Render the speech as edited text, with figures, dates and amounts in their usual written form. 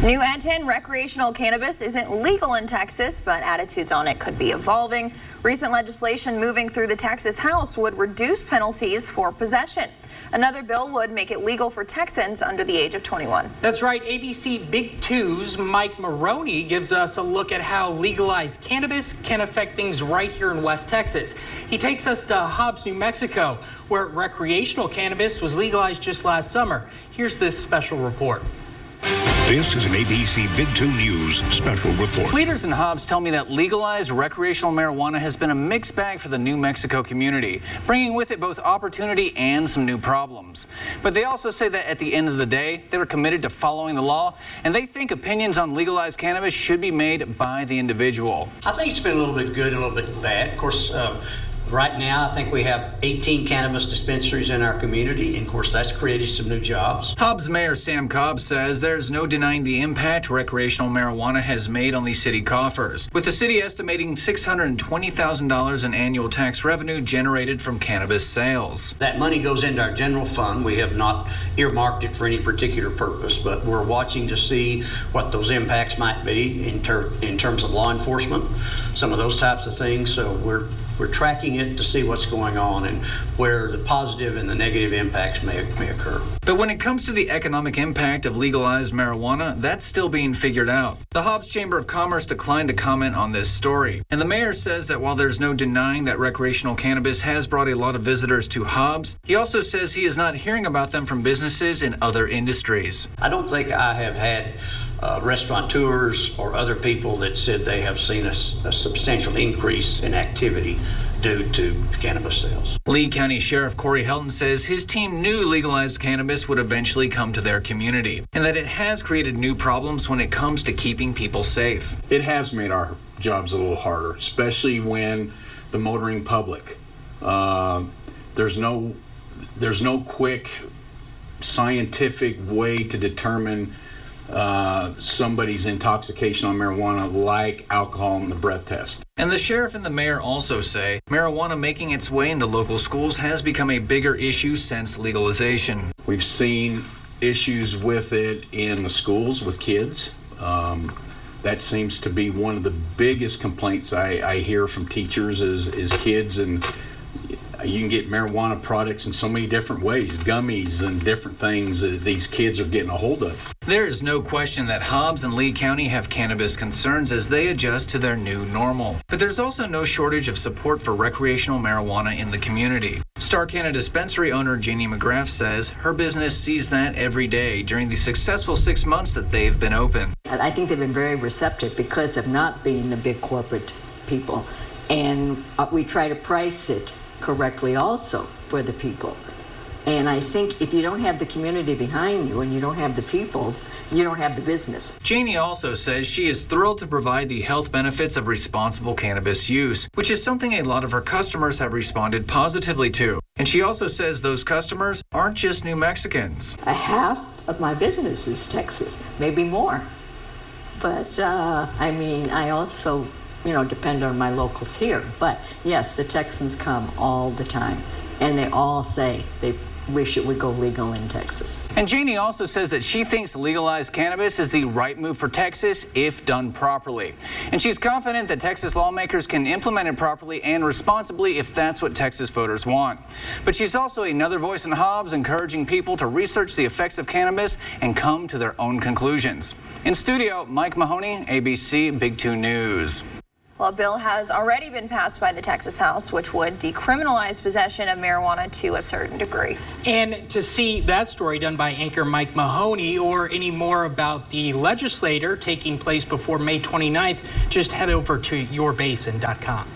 New at 10, recreational cannabis isn't legal in Texas, but attitudes on it could be evolving. Recent legislation moving through the Texas House would reduce penalties for possession. Another bill would make it legal for Texans under the age of 21. That's right. ABC Big Two's Mike Maroney gives us a look at how legalized cannabis can affect things right here in West Texas. He takes us to Hobbs, New Mexico, where recreational cannabis was legalized just last summer. Here's this special report. This is an ABC Big 2 News special report. Leaders in Hobbs tell me that legalized recreational marijuana has been a mixed bag for the New Mexico community, bringing with it both opportunity and some new problems. But they also say that at the end of the day, they were committed to following the law, and they think opinions on legalized cannabis should be made by the individual. I think it's been a little bit good and a little bit bad. Of course, right now, I think we have 18 cannabis dispensaries in our community, and of course, that's created some new jobs. Hobbs Mayor Sam Cobb says there's no denying the impact recreational marijuana has made on the city coffers, with the city estimating $620,000 in annual tax revenue generated from cannabis sales. That money goes into our general fund. We have not earmarked it for any particular purpose, but we're watching to see what those impacts might be in terms of law enforcement, some of those types of things. So we're tracking it to see what's going on and where the positive and the negative impacts may occur. But when it comes to the economic impact of legalized marijuana, that's still being figured out. The Hobbs Chamber of Commerce declined to comment on this story. And the mayor says that while there's no denying that recreational cannabis has brought a lot of visitors to Hobbs, he also says he is not hearing about them from businesses in other industries. I don't think I have had restaurateurs or other people that said they have seen a substantial increase in activity due to cannabis sales. Lee County Sheriff Corey Helton says his team knew legalized cannabis would eventually come to their community and that it has created new problems when it comes to keeping people safe. It has made our jobs a little harder, especially when the motoring public. There's no quick scientific way to determine somebody's intoxication on marijuana like alcohol in the breath test. And the sheriff and the mayor also say marijuana making its way into local schools has become a bigger issue since legalization. We've seen issues with it in the schools with kids. That seems to be one of the biggest complaints I hear from teachers is kids, and you can get marijuana products in so many different ways, gummies and different things that these kids are getting a hold of. There is no question that Hobbs and Lee County have cannabis concerns as they adjust to their new normal. But there's also no shortage of support for recreational marijuana in the community. Starcana dispensary owner Janie McGrath says her business sees that every day during the successful 6 months that they've been open. I think they've been very receptive because of not being the big corporate people. And we try to price it correctly also for the people. And I think if you don't have the community behind you and you don't have the people, you don't have the business. Janie also says she is thrilled to provide the health benefits of responsible cannabis use, which is something a lot of her customers have responded positively to. And she also says those customers aren't just New Mexicans. A half of my business is Texas, maybe more. But I also depend on my locals here. But yes, the Texans come all the time, and they all say they wish it would go legal in Texas. And Janie also says that she thinks legalized cannabis is the right move for Texas if done properly. And she's confident that Texas lawmakers can implement it properly and responsibly if that's what Texas voters want. But she's also another voice in Hobbs encouraging people to research the effects of cannabis and come to their own conclusions. In studio, Mike Mahoney, ABC Big 2 News. Well, a bill has already been passed by the Texas House, which would decriminalize possession of marijuana to a certain degree. And to see that story done by anchor Mike Mahoney or any more about the legislator taking place before May 29th, just head over to yourbasin.com.